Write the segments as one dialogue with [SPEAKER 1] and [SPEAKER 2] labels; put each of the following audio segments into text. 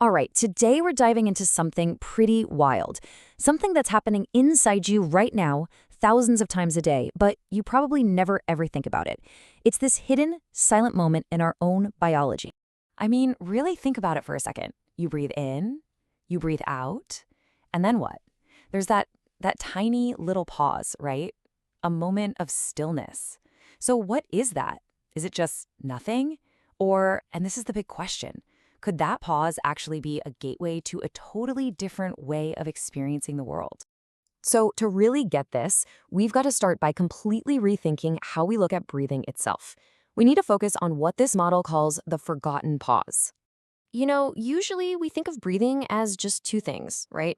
[SPEAKER 1] All right, today we're diving into something pretty wild. Something that's happening inside you right now, thousands of times a day, but you probably never ever think about it. It's this hidden, silent moment in our own biology. I mean, really think about it for a second. You breathe in, you breathe out, and then what? There's that tiny little pause, right? A moment of stillness. So what is that? Is it just nothing? Or, and this is the big question, could that pause actually be a gateway to a totally different way of experiencing the world? So to really get this, we've got to start by completely rethinking how we look at breathing itself. We need to focus on what this model calls the forgotten pause. Usually we think of breathing as just two things, right?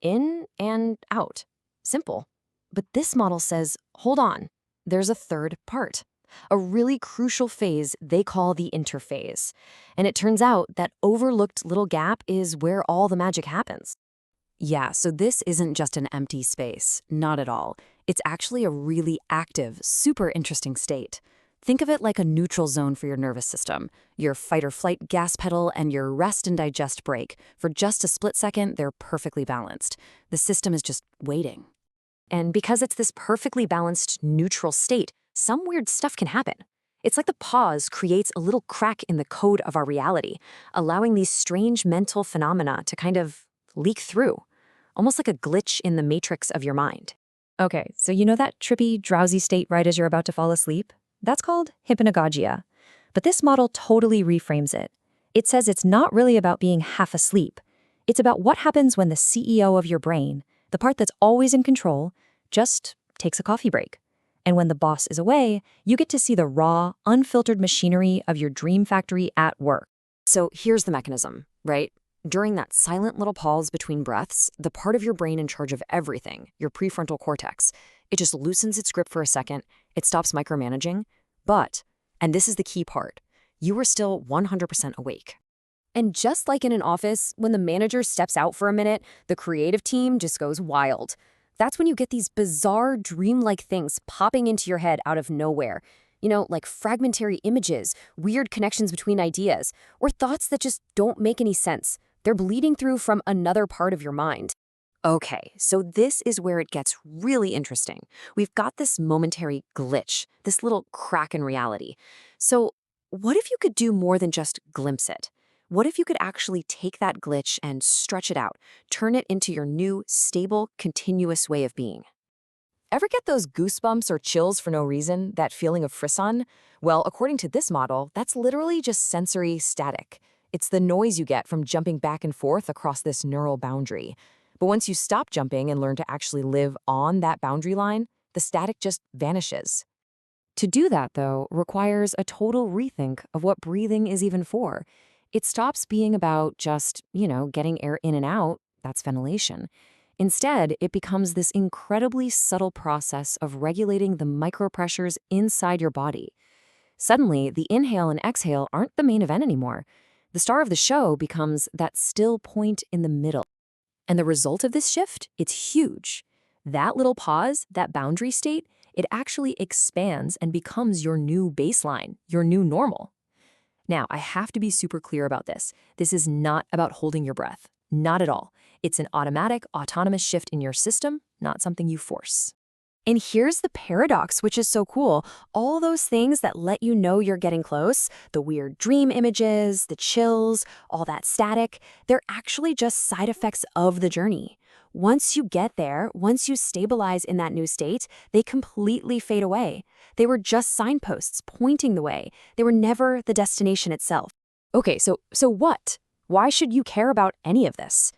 [SPEAKER 1] In and out. Simple. But this model says, hold on, there's a third part. A really crucial phase they call the interphase. And it turns out that overlooked little gap is where all the magic happens. Yeah, so this isn't just an empty space, not at all. It's actually a really active, super interesting state. Think of it like a neutral zone for your nervous system. Your fight or flight gas pedal and your rest and digest brake. For just a split second, they're perfectly balanced. The system is just waiting. And because it's this perfectly balanced, neutral state, some weird stuff can happen. It's like the pause creates a little crack in the code of our reality, allowing these strange mental phenomena to kind of leak through, almost like a glitch in the matrix of your mind. Okay, so you know that trippy, drowsy state right as you're about to fall asleep? That's called hypnagogia. But this model totally reframes it. It says it's not really about being half asleep. It's about what happens when the CEO of your brain, the part that's always in control, just takes a coffee break. And when the boss is away, you get to see the raw, unfiltered machinery of your dream factory at work. So here's the mechanism, right? During that silent little pause between breaths, the part of your brain in charge of everything, your prefrontal cortex, it just loosens its grip for a second, it stops micromanaging, but, and this is the key part, you are still 100% awake. And just like in an office, when the manager steps out for a minute, the creative team just goes wild. That's when you get these bizarre, dreamlike things popping into your head out of nowhere. Like fragmentary images, weird connections between ideas, or thoughts that just don't make any sense. They're bleeding through from another part of your mind. Okay, so this is where it gets really interesting. We've got this momentary glitch, this little crack in reality. So what if you could do more than just glimpse it? What if you could actually take that glitch and stretch it out, turn it into your new, stable, continuous way of being? Ever get those goosebumps or chills for no reason, that feeling of frisson? Well, according to this model, that's literally just sensory static. It's the noise you get from jumping back and forth across this neural boundary. But once you stop jumping and learn to actually live on that boundary line, the static just vanishes. To do that, though, requires a total rethink of what breathing is even for. It stops being about just, getting air in and out, that's ventilation. Instead, it becomes this incredibly subtle process of regulating the micropressures inside your body. Suddenly, the inhale and exhale aren't the main event anymore. The star of the show becomes that still point in the middle. And the result of this shift, it's huge. That little pause, that boundary state, it actually expands and becomes your new baseline, your new normal. Now, I have to be super clear about this. This is not about holding your breath. Not at all. It's an automatic, autonomous shift in your system, not something you force. And here's the paradox, which is so cool. All those things that let you know you're getting close, the weird dream images, the chills, all that static, they're actually just side effects of the journey. Once you get there, once you stabilize in that new state, they completely fade away. They were just signposts pointing the way. They were never the destination itself. Okay, so what? Why should you care about any of this?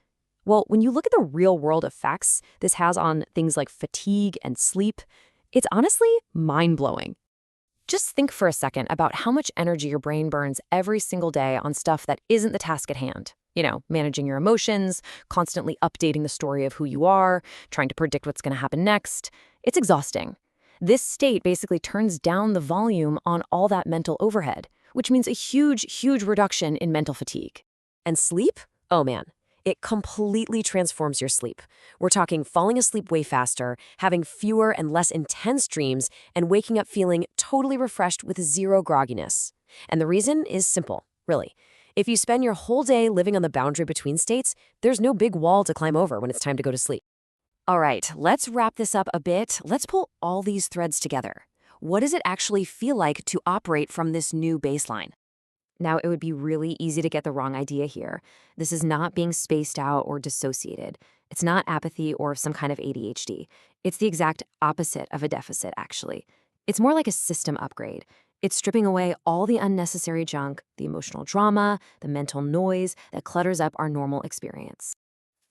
[SPEAKER 1] Well, when you look at the real-world effects this has on things like fatigue and sleep, it's honestly mind-blowing. Just think for a second about how much energy your brain burns every single day on stuff that isn't the task at hand. Managing your emotions, constantly updating the story of who you are, trying to predict what's going to happen next. It's exhausting. This state basically turns down the volume on all that mental overhead, which means a huge, huge reduction in mental fatigue. And sleep? Oh man, it completely transforms your sleep. We're talking falling asleep way faster, having fewer and less intense dreams, and waking up feeling totally refreshed with zero grogginess. And the reason is simple, really.
[SPEAKER 2] If you spend your whole day living on the boundary between states, there's no big wall to climb over when it's time to go to sleep. All right, let's wrap this up a bit. Let's pull all these threads together. What does it actually feel like to operate from this new baseline?
[SPEAKER 1] Now, it would be really easy to get the wrong idea here. This is not being spaced out or dissociated. It's not apathy or some kind of ADHD. It's the exact opposite of a deficit, actually. It's more like a system upgrade. It's stripping away all the unnecessary junk, the emotional drama, the mental noise that clutters up our normal experience.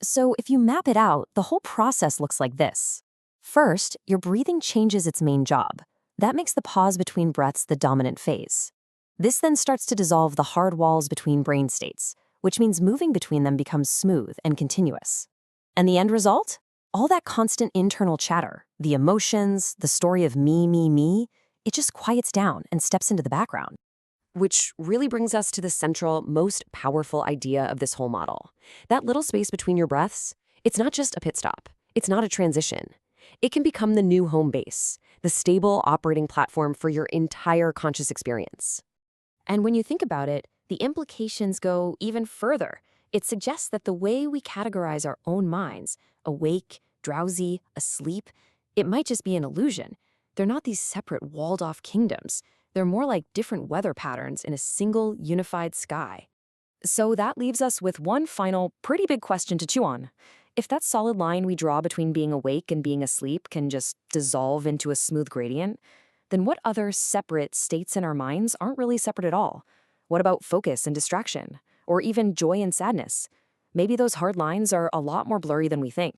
[SPEAKER 1] So if you map it out, the whole process looks like this. First, your breathing changes its main job. That makes the pause between breaths the dominant phase. This then starts to dissolve the hard walls between brain states, which means moving between them becomes smooth and continuous. And the end result? All that constant internal chatter, the emotions, the story of me, it just quiets down and steps into the background.
[SPEAKER 2] Which really brings us to the central, most powerful idea of this whole model. That little space between your breaths, it's not just a pit stop. It's not a transition. It can become the new home base, the stable operating platform for your entire conscious experience. And when you think about it, the implications go even further. It suggests that the way we categorize our own minds, awake, drowsy, asleep, it might just be an illusion. They're not these separate walled-off kingdoms. They're more like different weather patterns in a single, unified sky. So that leaves us with one final, pretty big question to chew on. If that solid line we draw between being awake and being asleep can just dissolve into a smooth gradient, then what other separate states in our minds aren't really separate at all? What about focus and distraction? Or even joy and sadness? Maybe those hard lines are a lot more blurry than we think.